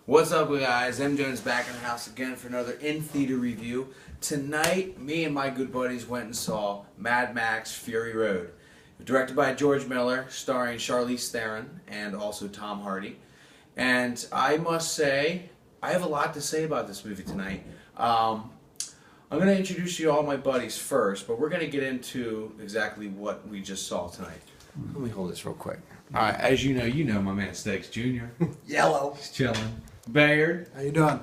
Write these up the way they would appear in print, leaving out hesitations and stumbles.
What's up, guys? M. Jones back in the house again for another in-theater review. Tonight, me and my good buddies went and saw Mad Max Fury Road. Directed by George Miller, starring Charlize Theron and also Tom Hardy. And I must say, I have a lot to say about this movie tonight. I'm going to introduce you all my buddies first, but we're going to get into exactly what we just saw tonight. Let me hold this real quick. All right, as you know my man Stegs Jr. Yellow. He's chilling. Bayard. How you doing?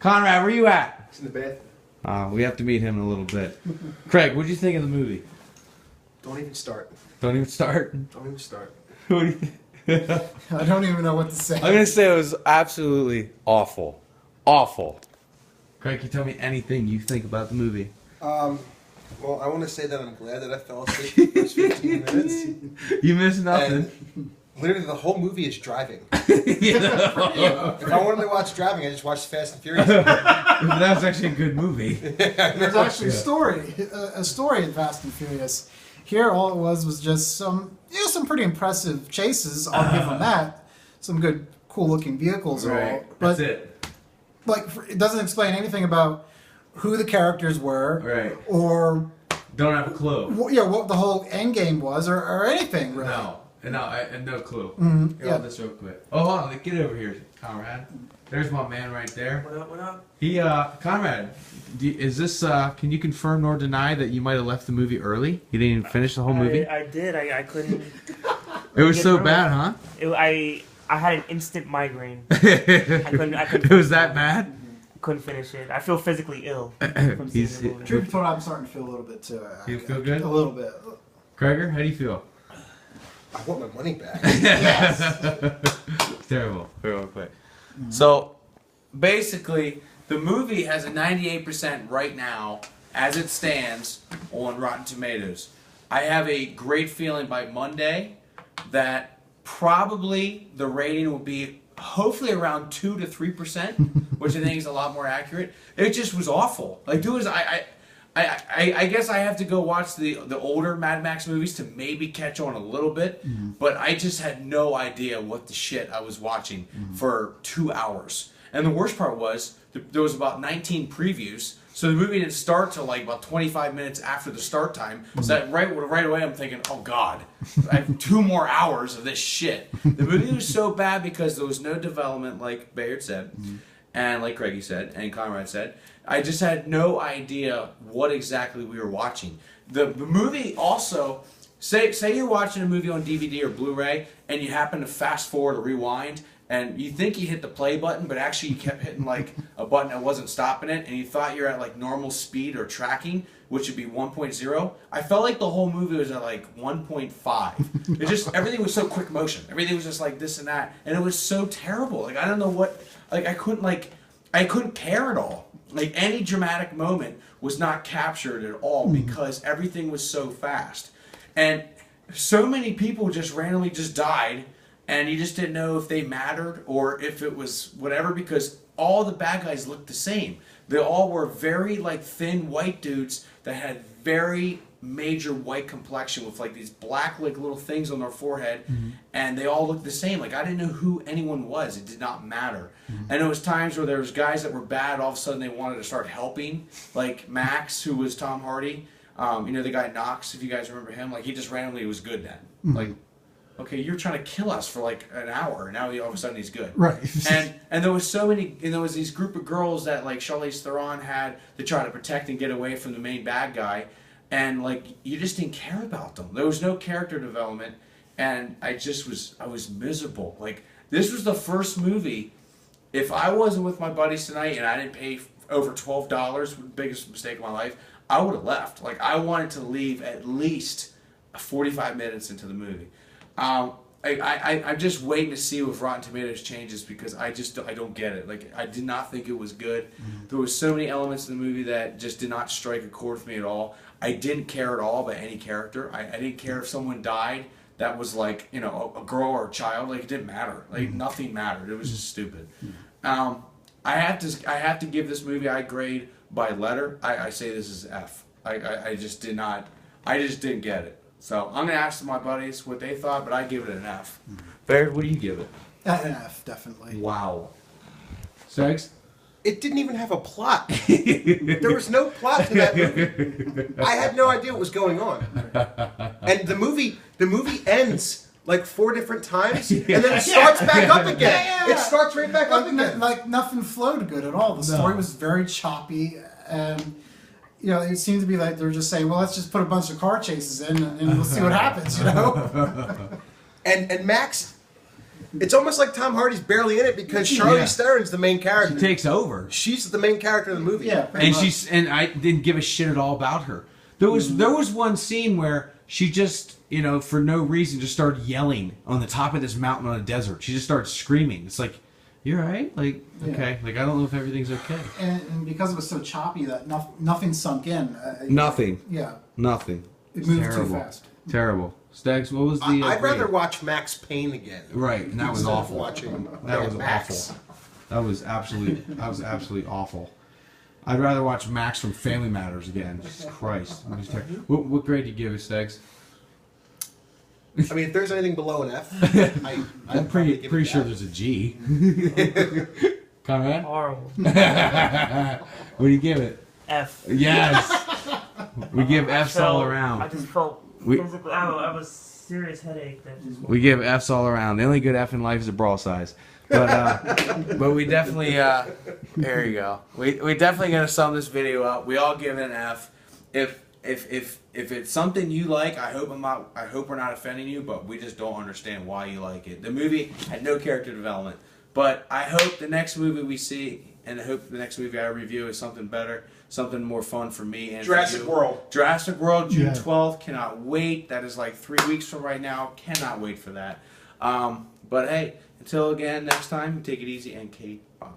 Conrad, where you at? He's in the bathroom. We have to meet him in a little bit. Craig, what did you think of the movie? Don't even start. Don't even start? Don't even start. What do you think? I don't even know what to say. I'm going to say it was absolutely awful. Awful. Craig, can you tell me anything you think about the movie? Well, I want to say that I'm glad that I fell asleep for the first 15 minutes. You missed nothing. And literally, the whole movie is driving. You know? If I wanted to watch driving, I just watched Fast and Furious. That was actually a good movie. There's actually a story in Fast and Furious. Here, all it was just some pretty impressive chases. I'll give them that. Some good, cool-looking vehicles and all. But that's it. Like, it doesn't explain anything about who the characters were, Right. or Don't have a clue. what the whole end game was, or anything really. No clue. Mm-hmm. Hold this real quick. Oh, hold on, get over here, Conrad. There's my man right there. What up, what up? He, Conrad, is this, can you confirm nor deny that you might have left the movie early? You didn't even finish the whole movie? I did. I couldn't. It was so bad, huh? I had an instant migraine. It couldn't was that bad? Couldn't finish it. I feel physically ill from seeing the movie. Truth be told, I'm starting to feel a little bit too. You feel good? A little bit. Craiger, how do you feel? I want my money back. Terrible. Real quick. So, basically, the movie has a 98% right now, as it stands, on Rotten Tomatoes. I have a great feeling by Monday that probably the rating will be hopefully around 2 to 3%, which I think is a lot more accurate. It just was awful. Like, dude, I guess I have to go watch the older Mad Max movies to maybe catch on a little bit, but I just had no idea what the shit I was watching for 2 hours. And the worst part was there was about 19 previews, so the movie didn't start till like about 25 minutes after the start time. So that right away I'm thinking, oh god, I have 2 more hours of this shit. The movie was so bad because there was no development, like Bayard said, and like Craigie said, and Conrad said. I just had no idea what exactly we were watching. The movie also, say you're watching a movie on DVD or Blu-ray, and you happen to fast forward or rewind, and you think you hit the play button, but actually you kept hitting like a button that wasn't stopping it, and you thought you're at like normal speed or tracking, which would be 1.0. I felt like the whole movie was at like 1.5. It just, everything was so quick motion. Everything was just like this and that, and it was so terrible. Like, I don't know what, like I couldn't care at all. Like, any dramatic moment was not captured at all because everything was so fast. And so many people just randomly just died, and you just didn't know if they mattered or if it was whatever, because all the bad guys looked the same. They all were very, like, thin white dudes that had very major white complexion with, like, these black, like, little things on their forehead, and they all looked the same. Like, I didn't know who anyone was. It did not matter. And there was times where there was guys that were bad, all of a sudden they wanted to start helping, like Max, who was Tom Hardy. You know, the guy Knox, if you guys remember him, like, he just randomly was good then. Like, okay, you're trying to kill us for like an hour, and now all of a sudden he's good. Right. And there was so many, and there was these group of girls that like Charlize Theron had to try to protect and get away from the main bad guy, and like you just didn't care about them. There was no character development, and I was miserable. Like, this was the first movie. If I wasn't with my buddies tonight and I didn't pay over $12, biggest mistake of my life, I would have left. Like, I wanted to leave at least 45 minutes into the movie. I'm just waiting to see if Rotten Tomatoes changes, because I don't get it. Like, I did not think it was good. There was so many elements in the movie that just did not strike a chord with me at all. I didn't care at all about any character. I didn't care if someone died that was like, you know, a girl or a child. Like, it didn't matter. Like, nothing mattered. It was just stupid. I have to give this movie, I grade by letter. I say this is F. I just didn't get it. So I'm gonna ask my buddies what they thought, but I give it an F. Bayard, what do you give it? An F, definitely. Wow. Stegs? It didn't even have a plot. There was no plot to that movie. I had no idea what was going on. And the movie ends like 4 different times, and then it starts back up again. Yeah. It starts right back up again. Like nothing flowed good at all. The story was very choppy, and you know, it seemed to be like they were just saying, "Well, let's just put a bunch of car chases in, and we'll see what happens." You know. And Max. It's almost like Tom Hardy's barely in it because Charlize Theron's the main character. She takes over. She's the main character in the movie. Yeah, And I didn't give a shit at all about her. There was one scene where she just, you know, for no reason just started yelling on the top of this mountain on a desert. She just started screaming. It's like, "You're right?" Like, okay. Like, I don't know if everything's okay. And because it was so choppy that nothing sunk in. Nothing. Yeah. Nothing. It moved Terrible. too fast. Terrible. Stags, what was the... I'd rather rating? watch Max Payne again. Right, and that was instead of awful. Watching That was Max. awful. That was absolutely awful. I'd rather watch Max from Family Matters again. Jesus Christ. What grade do you give it, Stegs? I mean, if there's anything below an F, I'm pretty sure there's a G. Conrad? Horrible. What do you give it? F. Yes. We give F's all around. I just felt physically. I have a serious headache. That just. We give F's all around. The only good F in life is a brawl size. But we definitely there you go. We definitely gonna sum this video up. We all give it an F. If it's something you like, I hope we're not offending you, but we just don't understand why you like it. The movie had no character development, but I hope the next movie we see, and I hope the next movie I review is something better, something more fun for me and Jurassic for you. World. Jurassic World, June Yeah. 12th. Cannot wait. That is like 3 weeks from right now. Cannot wait for that. But hey, until again next time, take it easy and Kate, bye.